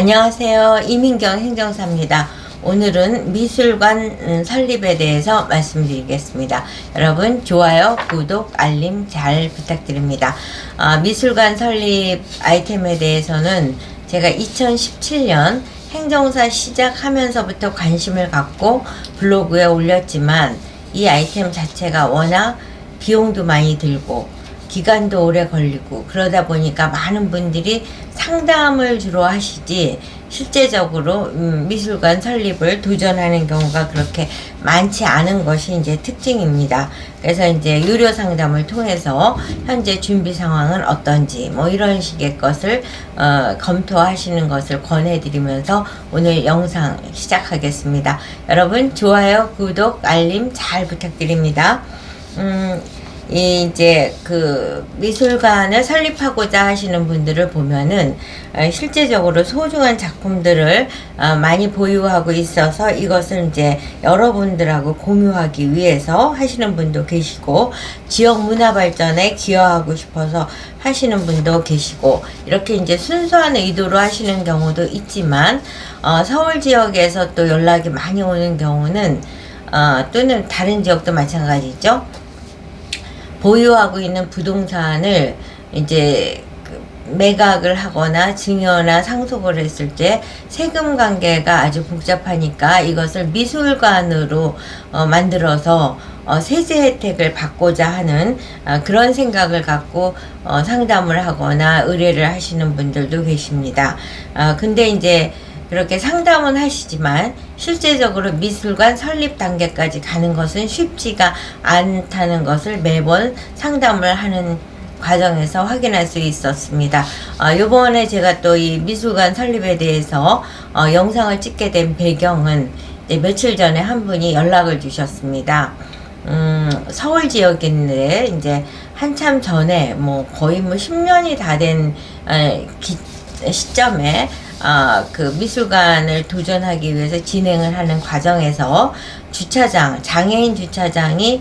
안녕하세요. 이민경 행정사입니다. 오늘은 미술관 설립에 대해서 말씀드리겠습니다. 여러분 좋아요, 구독, 알림 잘 부탁드립니다. 미술관 설립 아이템에 대해서는 제가 2017년 행정사 시작하면서부터 관심을 갖고 블로그에 올렸지만 이 아이템 자체가 워낙 비용도 많이 들고 기간도 오래 걸리고 그러다 보니까 많은 분들이 상담을 주로 하시지 실제적으로 미술관 설립을 도전하는 경우가 그렇게 많지 않은 것이 이제 특징입니다. 그래서 이제 유료 상담을 통해서 현재 준비 상황은 어떤지 뭐 이런 식의 것을 검토하시는 것을 권해드리면서 오늘 영상 시작하겠습니다. 여러분 좋아요, 구독, 알림 잘 부탁드립니다. 이제 그 미술관을 설립하고자 하시는 분들을 보면은 실제적으로 소중한 작품들을 많이 보유하고 있어서 이것을 이제 여러분들하고 공유하기 위해서 하시는 분도 계시고, 지역 문화 발전에 기여하고 싶어서 하시는 분도 계시고, 이렇게 이제 순수한 의도로 하시는 경우도 있지만 서울 지역에서 또 연락이 많이 오는 경우는 또는 다른 지역도 마찬가지죠. 보유하고 있는 부동산을 이제 매각을 하거나 증여나 상속을 했을 때 세금 관계가 아주 복잡하니까 이것을 미술관으로 만들어서 세제 혜택을 받고자 하는 그런 생각을 갖고 상담을 하거나 의뢰를 하시는 분들도 계십니다. 근데 이제 그렇게 상담은 하시지만 실제적으로 미술관 설립 단계까지 가는 것은 쉽지가 않다는 것을 매번 상담을 하는 과정에서 확인할 수 있었습니다. 요번에 제가 또 이 미술관 설립에 대해서 영상을 찍게 된 배경은 며칠 전에 한 분이 연락을 주셨습니다. 서울 지역인데 이제 한참 전에 뭐 거의 뭐 10년이 다 된 시점에 그 미술관을 도전하기 위해서 진행을 하는 과정에서 주차장, 장애인 주차장이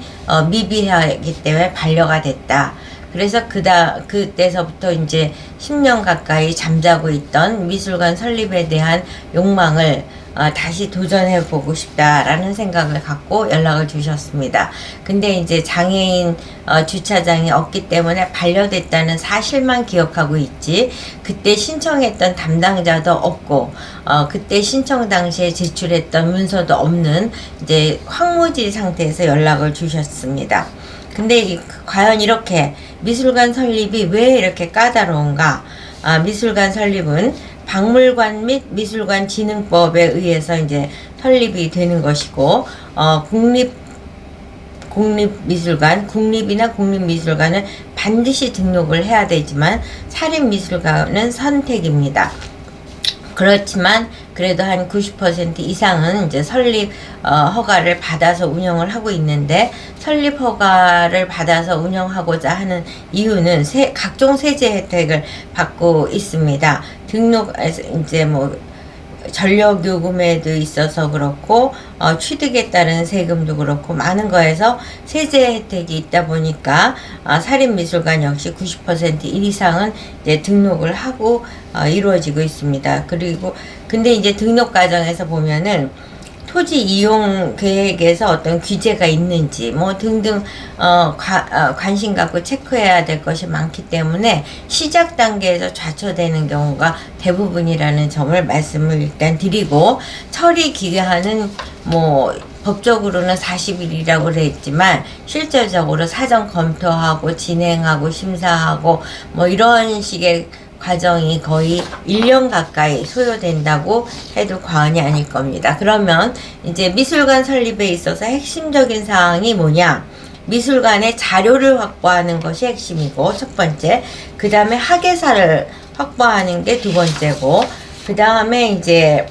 미비하기 때문에 반려가 됐다. 그래서 그때서부터 이제 10년 가까이 잠자고 있던 미술관 설립에 대한 욕망을 다시 도전해보고 싶다라는 생각을 갖고 연락을 주셨습니다. 근데 이제 장애인 주차장이 없기 때문에 반려됐다는 사실만 기억하고 있지, 그때 신청했던 담당자도 없고, 그때 신청 당시에 제출했던 문서도 없는 이제 황무지 상태에서 연락을 주셨습니다. 근데 과연 이렇게 미술관 설립이 왜 이렇게 까다로운가? 미술관 설립은 박물관 및 미술관진흥법에 의해서 이제 설립이 되는 것이고, 국립미술관, 국립이나 국립미술관은 반드시 등록을 해야 되지만 사립미술관은 선택입니다. 그렇지만 그래도 한 90% 이상은 이제 설립 허가를 받아서 운영을 하고 있는데, 설립 허가를 받아서 운영하고자 하는 이유는 각종 세제 혜택을 받고 있습니다. 등록 이제 뭐 전력 요금에도 있어서 그렇고 취득에 따른 세금도 그렇고 많은 거에서 세제 혜택이 있다 보니까 사립미술관 역시 90% 이상은 이제 등록을 하고 이루어지고 있습니다. 그리고 근데 이제 등록 과정에서 보면은 토지 이용 계획에서 어떤 규제가 있는지 뭐 등등 관심 갖고 체크해야 될 것이 많기 때문에 시작 단계에서 좌초되는 경우가 대부분이라는 점을 말씀을 일단 드리고, 처리 기간은 뭐 법적으로는 40일이라고 그랬지만 실질적으로 사전 검토하고 진행하고 심사하고 뭐 이런 식의 과정이 거의 1년 가까이 소요된다고 해도 과언이 아닐 겁니다. 그러면 이제 미술관 설립에 있어서 핵심적인 사항이 뭐냐? 미술관의 자료를 확보하는 것이 핵심이고 첫 번째, 그 다음에 학예사를 확보하는 게 두 번째고, 그 다음에 이제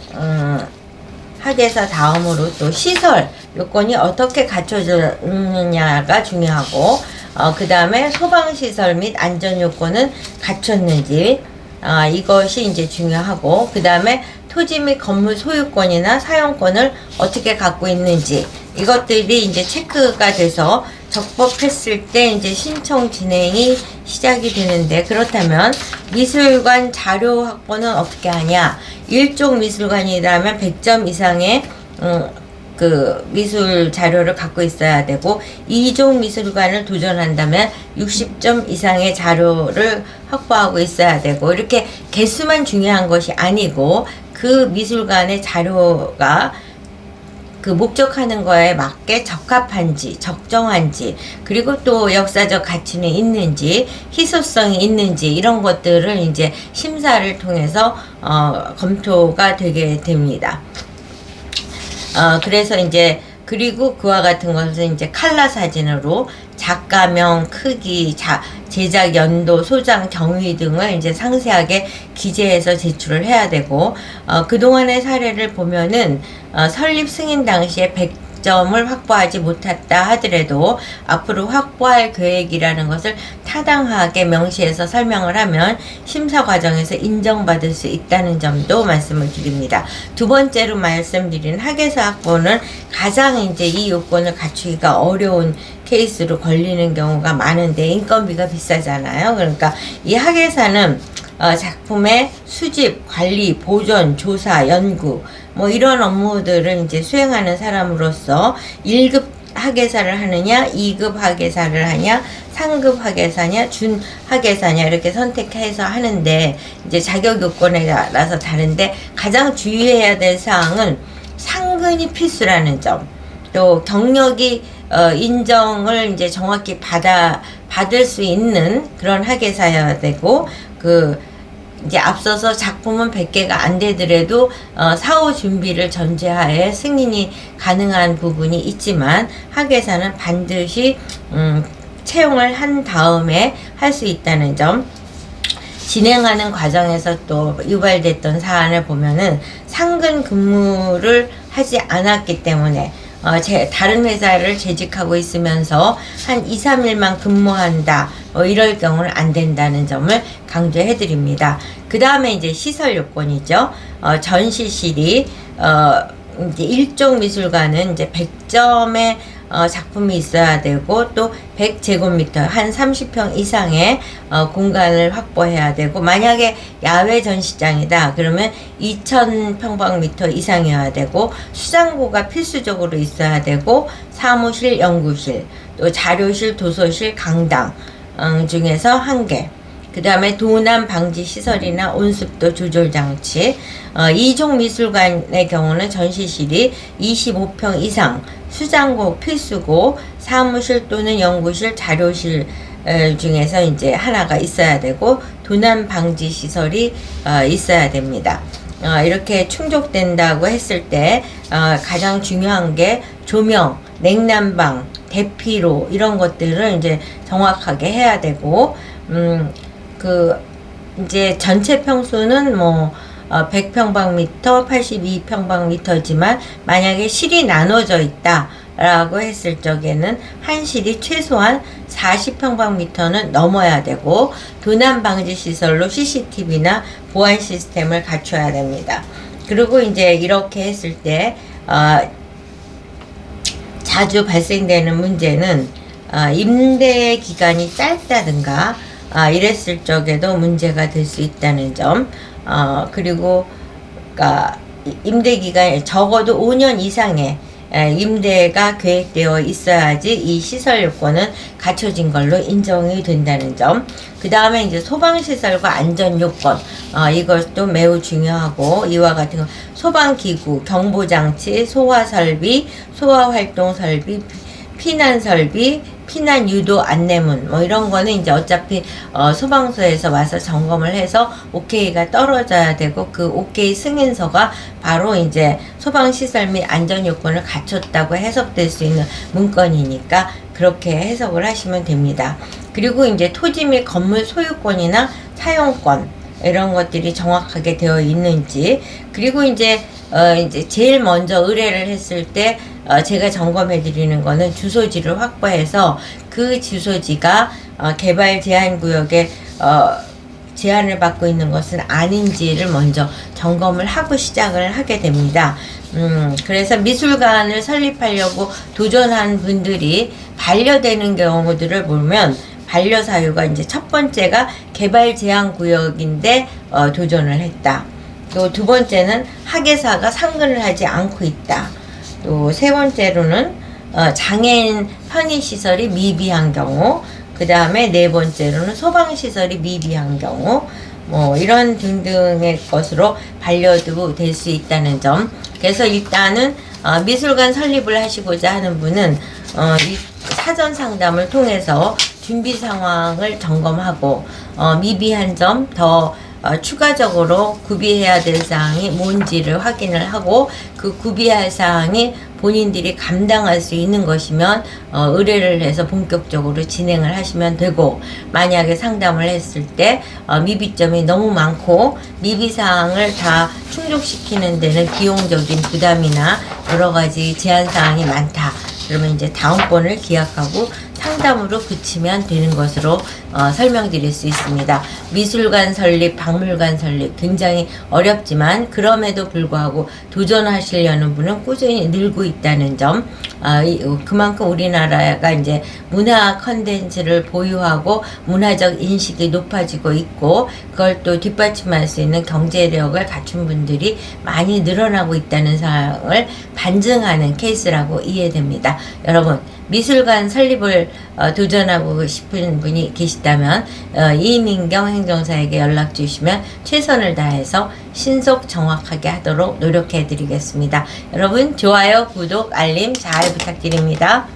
학예사 다음으로 또 시설 요건이 어떻게 갖춰졌느냐가 중요하고, 그 다음에 소방시설 및 안전요건은 갖췄는지 이것이 이제 중요하고, 그 다음에 토지 및 건물 소유권이나 사용권을 어떻게 갖고 있는지 이것들이 이제 체크가 돼서 적법했을 때 이제 신청 진행이 시작이 되는데, 그렇다면 미술관 자료 확보는 어떻게 하냐? 1종 미술관이라면 100점 이상의 그 미술 자료를 갖고 있어야 되고, 2종 미술관을 도전한다면 60점 이상의 자료를 확보하고 있어야 되고, 이렇게 개수만 중요한 것이 아니고 그 미술관의 자료가 그 목적하는 거에 맞게 적합한지, 적정한지, 그리고 또 역사적 가치는 있는지, 희소성이 있는지, 이런 것들을 이제 심사를 통해서 검토가 되게 됩니다. 그래서 이제, 그리고 그와 같은 것은 이제 칼라 사진으로 작가명, 크기, 제작 연도, 소장, 경위 등을 이제 상세하게 기재해서 제출을 해야 되고, 그동안의 사례를 보면은 설립 승인 당시에 100점을 확보하지 못했다 하더라도 앞으로 확보할 계획이라는 것을 타당하게 명시해서 설명을 하면 심사 과정에서 인정받을 수 있다는 점도 말씀을 드립니다. 두 번째로 말씀드린 학예사 확보는 가장 이제 이 요건을 갖추기가 어려운 케이스로 걸리는 경우가 많은데, 인건비가 비싸잖아요. 그러니까 이 학예사는 작품의 수집, 관리, 보존, 조사, 연구, 뭐 이런 업무들을 이제 수행하는 사람으로서 1급 학예사를 하느냐, 2급 학예사를 하냐, 상급 학예사냐, 준 학예사냐, 이렇게 선택해서 하는데, 이제 자격 요건에 따라서 다른데, 가장 주의해야 될 사항은 상근이 필수라는 점, 또 경력이 인정을 이제 정확히 받을 수 있는 그런 학예사여야 되고, 이제 앞서서 작품은 100개가 안 되더라도 사후 준비를 전제하에 승인이 가능한 부분이 있지만, 학예사는 반드시 채용을 한 다음에 할 수 있다는 점, 진행하는 과정에서 또 유발됐던 사안을 보면은 상근 근무를 하지 않았기 때문에 다른 회사를 재직하고 있으면서 한 2, 3일만 근무한다, 이럴 경우는 안 된다는 점을 강조해 드립니다. 그 다음에 이제 시설 요건이죠. 전시실이 이제 1종 미술관은 이제 100점의 작품이 있어야 되고, 또 100제곱미터, 한 30평 이상의 공간을 확보해야 되고, 만약에 야외 전시장이다 그러면 2000평방미터 이상이어야 되고, 수장고가 필수적으로 있어야 되고, 사무실, 연구실, 또 자료실, 도서실, 강당 중에서 1개, 그 다음에 도난 방지 시설이나 온습도 조절 장치. 2종 미술관의 경우는 전시실이 25평 이상, 수장고 필수고, 사무실 또는 연구실, 자료실 중에서 이제 하나가 있어야 되고, 도난 방지 시설이 있어야 됩니다. 이렇게 충족된다고 했을 때 가장 중요한 게 조명, 냉난방, 대피로, 이런 것들을 이제 정확하게 해야 되고, 이제 전체 평수는 뭐 100평방미터, 82평방미터지만 만약에 실이 나눠져 있다 라고 했을 적에는 한 실이 최소한 40평방미터는 넘어야 되고, 도난 방지 시설로 CCTV나 보안 시스템을 갖춰야 됩니다. 그리고 이제 이렇게 했을 때 자주 발생되는 문제는 임대 기간이 짧다든가 이랬을 적에도 문제가 될 수 있다는 점, 그리고 임대기간이 적어도 5년 이상의 임대가 계획되어 있어야지 이 시설 요건은 갖춰진 걸로 인정이 된다는 점. 그 다음에 이제 소방시설과 안전요건, 이것도 매우 중요하고, 이와 같은 거, 소방기구, 경보장치, 소화설비, 소화활동설비, 피난설비, 피난 유도 안내문, 뭐 이런 거는 이제 어차피 소방서에서 와서 점검을 해서 오케이가 떨어져야 되고, 그 오케이 승인서가 바로 이제 소방시설 및 안전요건을 갖췄다고 해석될 수 있는 문건이니까 그렇게 해석을 하시면 됩니다. 그리고 이제 토지 및 건물 소유권이나 사용권, 이런 것들이 정확하게 되어 있는지, 그리고 이제 제일 먼저 의뢰를 했을 때 제가 점검해 드리는 거는 주소지를 확보해서 그 주소지가 개발 제한 구역에 제한을 받고 있는 것은 아닌지를 먼저 점검을 하고 시작을 하게 됩니다. 그래서 미술관을 설립하려고 도전한 분들이 반려되는 경우들을 보면 반려 사유가 이제 첫 번째가 개발 제한 구역인데 도전을 했다. 또 두 번째는 학예사가 상근을 하지 않고 있다. 또 세 번째로는 장애인 편의시설이 미비한 경우, 그 다음에 네 번째로는 소방시설이 미비한 경우, 뭐 이런 등등의 것으로 반려도 될 수 있다는 점. 그래서 일단은 미술관 설립을 하시고자 하는 분은 이 사전 상담을 통해서 준비 상황을 점검하고 미비한 점, 더 추가적으로 구비해야 될 사항이 뭔지를 확인을 하고 그 구비할 사항이 본인들이 감당할 수 있는 것이면 의뢰를 해서 본격적으로 진행을 하시면 되고, 만약에 상담을 했을 때 미비점이 너무 많고 미비사항을 다 충족시키는 데는 비용적인 부담이나 여러가지 제한사항이 많다, 그러면 이제 다음번을 기약하고 상담으로 그치면 되는 것으로 설명드릴 수 있습니다. 미술관 설립, 박물관 설립 굉장히 어렵지만 그럼에도 불구하고 도전하시려는 분은 꾸준히 늘고 있다는 점, 그만큼 우리나라가 이제 문화 컨텐츠를 보유하고 문화적 인식이 높아지고 있고 그걸 또 뒷받침할 수 있는 경제력을 갖춘 분들이 많이 늘어나고 있다는 사항을 반증하는 케이스라고 이해됩니다. 여러분, 미술관 설립을 도전하고 싶은 분이 계시다면 이민경 행정사에게 연락 주시면 최선을 다해서 신속 정확하게 하도록 노력해 드리겠습니다. 여러분, 좋아요, 구독, 알림 잘 부탁드립니다.